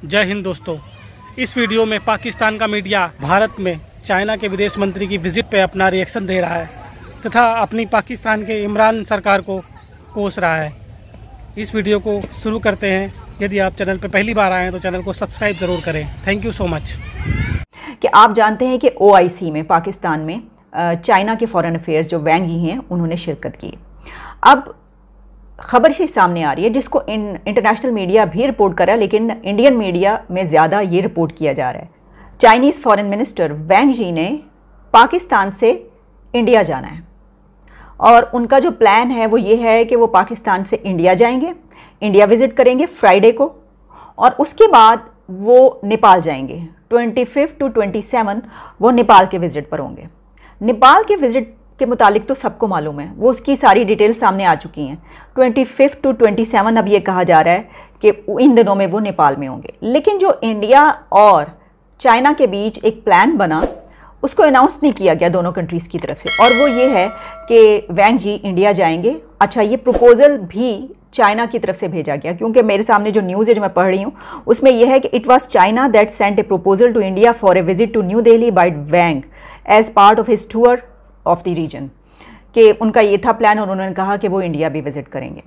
जय हिंद दोस्तों। इस वीडियो में पाकिस्तान का मीडिया भारत में चाइना के विदेश मंत्री की विजिट पे अपना रिएक्शन दे रहा है तथा अपनी पाकिस्तान के इमरान सरकार को कोस रहा है। इस वीडियो को शुरू करते हैं। यदि आप चैनल पर पहली बार आए हैं तो चैनल को सब्सक्राइब ज़रूर करें। Thank you so much. कि आप जानते हैं कि OIC में पाकिस्तान में चाइना के फॉरेन अफेयर्स जो वैंग यी हैं उन्होंने शिरकत की। अब खबर से सामने आ रही है जिसको इंटरनेशनल मीडिया भी रिपोर्ट कर रहा है, लेकिन इंडियन मीडिया में ज़्यादा ये रिपोर्ट किया जा रहा है। चाइनीज़ फॉरेन मिनिस्टर वैंग यी ने पाकिस्तान से इंडिया जाना है और उनका जो प्लान है वो ये है कि वो पाकिस्तान से इंडिया जाएंगे, इंडिया विज़िट करेंगे फ्राइडे को और उसके बाद वो नेपाल जाएंगे। 25 to 27 वो नेपाल के विज़िट पर होंगे। नेपाल के विज़िट के मुतालिक तो सबको मालूम है, वो उसकी सारी डिटेल सामने आ चुकी हैं। 25 to 27 अब ये कहा जा रहा है कि इन दिनों में वो नेपाल में होंगे। लेकिन जो इंडिया और चाइना के बीच एक प्लान बना उसको अनाउंस नहीं किया गया दोनों कंट्रीज़ की तरफ से, और वो ये है कि वैंग यी इंडिया जाएंगे। अच्छा, ये प्रपोज़ल भी चाइना की तरफ से भेजा गया, क्योंकि मेरे सामने जो न्यूज़ है जो मैं पढ़ रही हूँ उसमें यह है कि it was China that sent a proposal to India for a visit to New Delhi by Wang as part of his tour of the region. कि उनका ये था प्लान और उन्होंने कहा कि वो इंडिया भी विजिट करेंगे।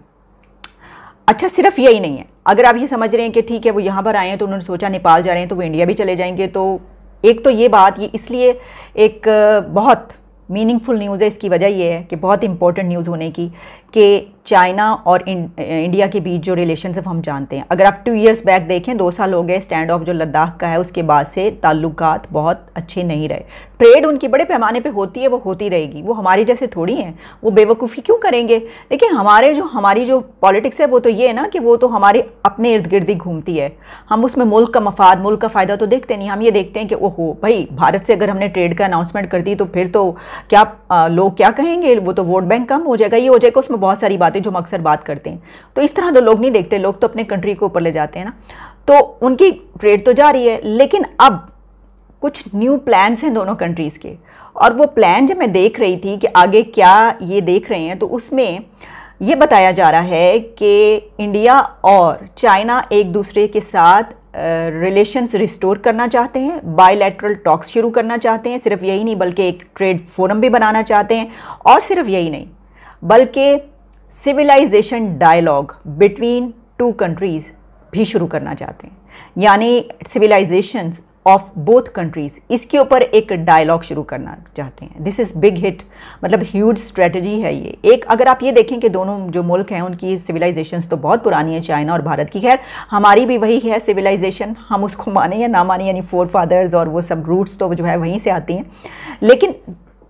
अच्छा, सिर्फ यही नहीं है। अगर आप ये समझ रहे हैं कि ठीक है वो यहाँ पर आए हैं तो उन्होंने सोचा नेपाल जा रहे हैं तो वो इंडिया भी चले जाएंगे, तो एक तो ये बात ये इसलिए एक बहुत मीनिंगफुल न्यूज़ है। इसकी वजह ये है कि बहुत इंपॉर्टेंट न्यूज़ होने की कि चाइना और इंडिया के बीच जो रिलेशनशिप हम जानते हैं। अगर आप 2 years बैक देखें, 2 साल हो गए स्टैंड ऑफ जो लद्दाख का है, उसके बाद से ताल्लुकात बहुत अच्छे नहीं रहे। ट्रेड उनकी बड़े पैमाने पे होती है, वो होती रहेगी, वो हमारी जैसे थोड़ी हैं, वो बेवकूफ़ी क्यों करेंगे। लेकिन हमारी जो पॉलिटिक्स है वो तो ये है ना कि वो तो हमारे अपने इर्द गिर्द ही घूमती है। हम उसमें मुल्क का मफाद, मुल्क का फ़ायदा तो देखते नहीं। हम ये देखते हैं कि ओहो भाई, भारत से अगर हमने ट्रेड का अनाउंसमेंट कर दी तो फिर तो क्या लोग क्या कहेंगे, वो तो वोट बैंक कम हो जाएगा, ये हो जाएगा। उसमें बहुत सारी बातें जो हम अक्सर बात करते हैं, तो इस तरह तो लोग नहीं देखते। लोग तो अपने कंट्री को ऊपर ले जाते हैं ना। तो उनकी ट्रेड तो जारी है, लेकिन अब कुछ न्यू प्लान्स हैं दोनों कंट्रीज़ के। और वो प्लान जब मैं देख रही थी कि आगे क्या ये देख रहे हैं, तो उसमें ये बताया जा रहा है कि इंडिया और चाइना एक दूसरे के साथ रिलेशंस रिस्टोर करना चाहते हैं, बायलैटरल टॉक्स शुरू करना चाहते हैं। सिर्फ यही नहीं बल्कि एक ट्रेड फोरम भी बनाना चाहते हैं, और सिर्फ यही नहीं बल्कि सिविलाइजेशन डायलॉग बिटवीन 2 कंट्रीज़ भी शुरू करना चाहते हैं। यानी सिविलाइजेशंस ऑफ बोथ कंट्रीज़, इसके ऊपर एक डायलॉग शुरू करना चाहते हैं। दिस इज़ बिग हिट, मतलब ह्यूज स्ट्रेटजी है ये। एक अगर आप ये देखें कि दोनों जो मुल्क हैं उनकी सिविलाइजेशंस तो बहुत पुरानी है, चाइना और भारत की। खैर हमारी भी वही है सिविलाइजेशन, हम उसको माने या ना माने, यानी फोर फादर्स और वो सब रूट्स तो जो है वहीं से आती हैं। लेकिन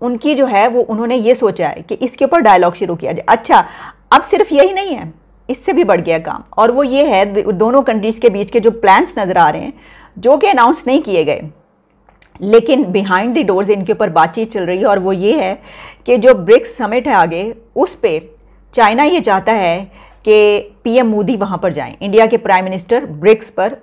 उनकी जो है वो उन्होंने ये सोचा है कि इसके ऊपर डायलॉग शुरू किया जाए। अच्छा, अब सिर्फ यही नहीं है, इससे भी बढ़ गया काम, और वो ये है दोनों कंट्रीज़ के बीच के जो प्लान्स नज़र आ रहे हैं जो कि अनाउंस नहीं किए गए, लेकिन बिहाइंड द डोर्स इनके ऊपर बातचीत चल रही है। और वो ये है कि जो ब्रिक्स समिट है आगे, उस पे चाइना ये चाहता है कि PM मोदी वहाँ पर जाएं, इंडिया के प्राइम मिनिस्टर ब्रिक्स पर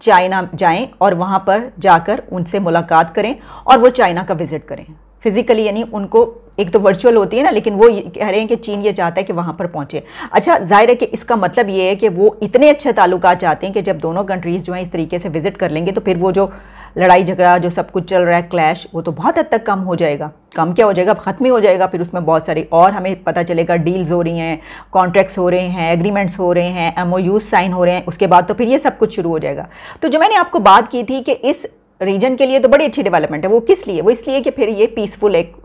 चाइना जाएं और वहाँ पर जाकर उनसे मुलाकात करें और वो चाइना का विज़िट करें फिज़िकली। यानी उनको एक तो वर्चुअल होती है ना, लेकिन वो कह रहे हैं कि चीन ये चाहता है कि वहाँ पर पहुँचे। अच्छा, जाहिर है कि इसका मतलब ये है कि वो इतने अच्छे ताल्लुकात चाहते हैं कि जब दोनों कंट्रीज़ जो हैं इस तरीके से विज़िट कर लेंगे तो फिर वो जो लड़ाई झगड़ा जो सब कुछ चल रहा है, क्लैश, वो तो बहुत हद तक कम हो जाएगा। कम क्या हो जाएगा, ख़त्म ही हो जाएगा। फिर उसमें बहुत सारी और हमें पता चलेगा डील्स हो रही हैं, कॉन्ट्रैक्ट्स हो रहे हैं, एग्रीमेंट्स हो रहे हैं, MOUs साइन हो रहे हैं। उसके बाद तो फिर ये सब कुछ शुरू हो जाएगा। तो जो मैंने आपको बात की थी कि इस रीजन के लिए तो बड़ी अच्छी डेवलपमेंट है। वो किस लिए? वो इसलिए कि फिर ये पीसफुल एक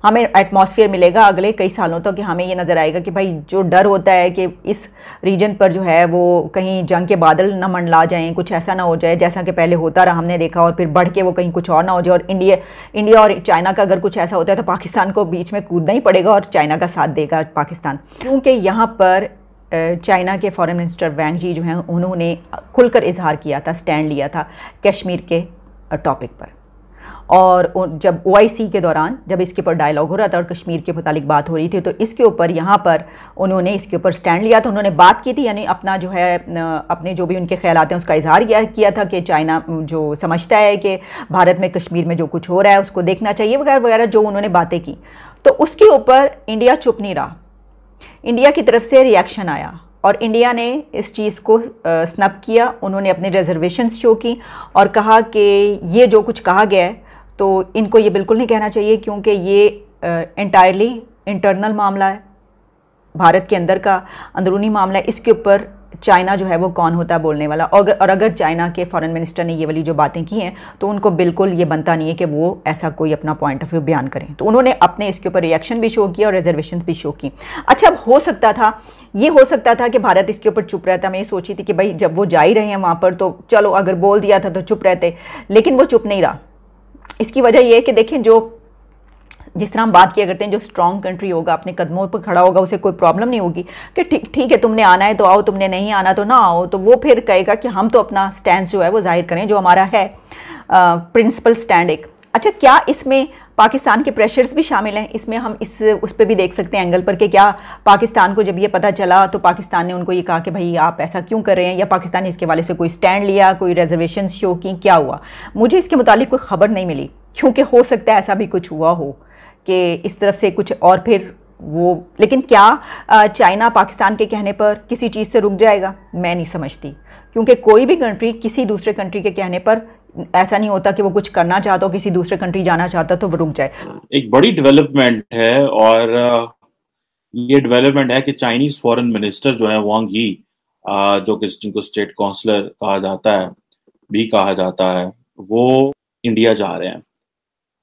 हमें एटमॉस्फेयर मिलेगा अगले कई सालों तक, कि हमें ये नज़र आएगा कि भाई जो डर होता है कि इस रीजन पर जो है वो कहीं जंग के बादल न मंडला जाएं, कुछ ऐसा ना हो जाए जैसा कि पहले होता रहा, हमने देखा, और फिर बढ़ के वो कहीं कुछ और ना हो जाए। और इंडिया और चाइना का अगर कुछ ऐसा होता है तो पाकिस्तान को बीच में कूदना ही पड़ेगा और चाइना का साथ देगा पाकिस्तान। क्योंकि यहाँ पर चाइना के फॉरेन मिनिस्टर वैंग यी जो हैं उन्होंने खुलकर इजहार किया था, स्टैंड लिया था कश्मीर के टॉपिक पर। और जब OIC के दौरान जब इसके ऊपर डायलॉग हो रहा था और कश्मीर के मुतालिक बात हो रही थी, तो इसके ऊपर यहाँ पर उन्होंने इसके ऊपर स्टैंड लिया था, उन्होंने बात की थी। यानी अपना जो है अपने जो भी उनके ख्यालात हैं उसका इजहार किया था कि चाइना जो समझता है कि भारत में कश्मीर में जो कुछ हो रहा है उसको देखना चाहिए वगैरह वगैरह, जो उन्होंने बातें की। तो उसके ऊपर इंडिया चुप नहीं रहा, इंडिया की तरफ से रिएक्शन आया और इंडिया ने इस चीज़ को स्नब किया। उन्होंने अपने रिजर्वेशंस शो की और कहा कि ये जो कुछ कहा गया है तो इनको ये बिल्कुल नहीं कहना चाहिए, क्योंकि ये एंटायरली इंटरनल मामला है, भारत के अंदर का अंदरूनी मामला है। इसके ऊपर चाइना जो है वो कौन होता है बोलने वाला। और अगर चाइना के फॉरेन मिनिस्टर ने ये वाली जो बातें की हैं तो उनको बिल्कुल ये बनता नहीं है कि वो ऐसा कोई अपना पॉइंट ऑफ व्यू बयान करें। तो उन्होंने अपने इसके ऊपर रिएक्शन भी शो किया और रिजर्वेशन भी शो की। अच्छा, अब हो सकता था कि भारत इसके ऊपर चुप रहता। मैं ये सोची थी कि भाई जब वो जा ही रहे हैं वहाँ पर तो चलो अगर बोल दिया था तो चुप रहते, लेकिन वो चुप नहीं रहा। इसकी वजह यह है कि देखें, जिस तरह हम बात किया करते हैं, जो स्ट्रॉन्ग कंट्री होगा, अपने कदमों पर खड़ा होगा, उसे कोई प्रॉब्लम नहीं होगी कि ठीक है तुमने आना है तो आओ, तुमने नहीं आना तो ना आओ। तो वो फिर कहेगा कि हम तो अपना स्टैंड जो है वो जाहिर करें, जो हमारा है प्रिंसिपल स्टैंड एक। अच्छा, क्या इसमें पाकिस्तान के प्रेशर्स भी शामिल हैं? इसमें हम उस पर भी देख सकते हैं एंगल पर कि क्या पाकिस्तान को जब ये पता चला तो पाकिस्तान ने उनको ये कहा कि भाई आप ऐसा क्यों कर रहे हैं, या पाकिस्तान ने इसके वाले से कोई स्टैंड लिया, कोई रिजर्वेशन शो की, क्या हुआ? मुझे इसके मुतालिक कोई खबर नहीं मिली, क्योंकि हो सकता है ऐसा भी कुछ हुआ हो कि इस तरफ से कुछ और फिर वो। लेकिन क्या चाइना पाकिस्तान के कहने पर किसी चीज़ से रुक जाएगा? मैं नहीं समझती, क्योंकि कोई भी कंट्री किसी दूसरे कंट्री के कहने पर ऐसा नहीं होता कि वो कुछ करना चाहता हो, किसी दूसरे कंट्री जाना चाहता तो वो रुक जाए। एक बड़ी डेवलपमेंट है, और ये डेवलपमेंट है कि चाइनीज फॉरेन मिनिस्टर जो है वांग यी, जो कि जिनको स्टेट काउंसलर कहा जाता है, भी कहा जाता है, वो इंडिया जा रहे हैं।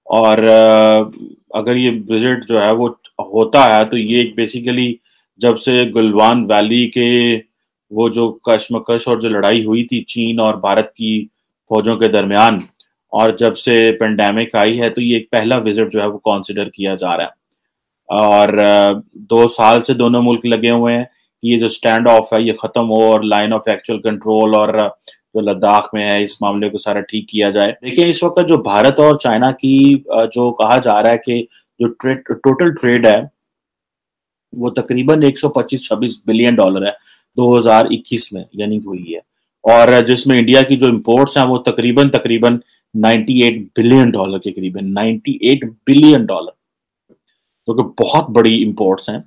और अगर ये विजिट जो है वो होता है तो ये बेसिकली जब से गलवान वैली के वो जो कशमकश और जो लड़ाई हुई थी चीन और भारत की फौजों के दरमियान, और जब से पेंडेमिक आई है, तो ये एक पहला विजिट जो है वो कंसिडर किया जा रहा है। और 2 साल से दोनों मुल्क लगे हुए हैं कि ये जो स्टैंड ऑफ है ये खत्म हो और लाइन ऑफ एक्चुअल कंट्रोल और जो लद्दाख में है इस मामले को सारा ठीक किया जाए। देखिए, इस वक्त जो भारत और चाइना की जो कहा जा रहा है कि जो टोटल ट्रेड है वो तकरीबन 125-26 बिलियन डॉलर है 2021 में, यानी हुई है। और जिसमें इंडिया की जो इंपोर्ट्स हैं वो तकरीबन 98 बिलियन डॉलर के करीब है, 98 बिलियन डॉलर, जो कि बहुत बड़ी इंपोर्ट्स हैं।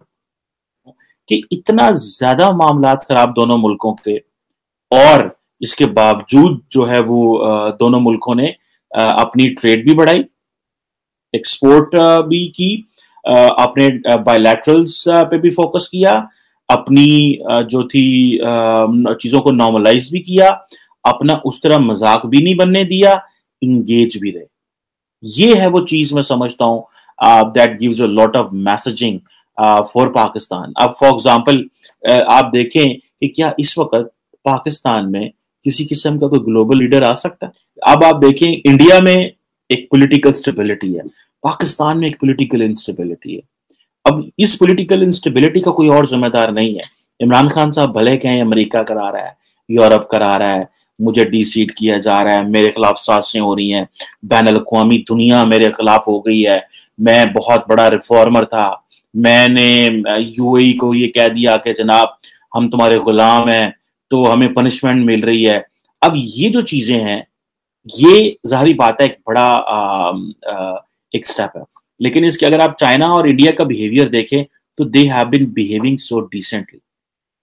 कि इतना ज्यादा मामला खराब दोनों मुल्कों के, और इसके बावजूद जो है वो दोनों मुल्कों ने अपनी ट्रेड भी बढ़ाई, एक्सपोर्ट भी की, अपने बायलैटरल्स पे भी फोकस किया, अपनी जो थी चीजों को नॉर्मलाइज भी किया, अपना उस तरह मजाक भी नहीं बनने दिया, इंगेज भी रहे। ये है वो चीज मैं समझता हूं that gives a lot of messaging for Pakistan. अब फॉर एग्जांपल आप देखें कि क्या इस वक्त पाकिस्तान में किसी किस्म का कोई ग्लोबल लीडर आ सकता है? अब आप देखें, इंडिया में एक पॉलिटिकल स्टेबिलिटी है, पाकिस्तान में एक पॉलिटिकल इंस्टेबिलिटी है। अब इस पॉलिटिकल इंस्टेबिलिटी का कोई और जिम्मेदार नहीं है। इमरान खान साहब भले कहें अमेरिका करा रहा है, यूरोप करा रहा है, मुझे डीसीड किया जा रहा है, मेरे खिलाफ साजिशें हो रही हैं, बैन अल-अक़वामी दुनिया मेरे खिलाफ हो गई है, मैं बहुत बड़ा रिफॉर्मर था, मैंने यूएई को ये कह दिया कि जनाब हम तुम्हारे गुलाम हैं तो हमें पनिशमेंट मिल रही है। अब ये जो चीजें हैं, ये जाहिर बात है एक बड़ा एक स्टेप है। लेकिन इसके अगर आप चाइना और इंडिया का बिहेवियर देखें तो they have been behaving so decently.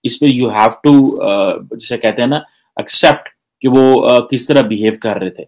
इसमें यू हैव टू जिसे कहते हैं ना एक्सेप्ट कि वो किस तरह बिहेव कर रहे थे।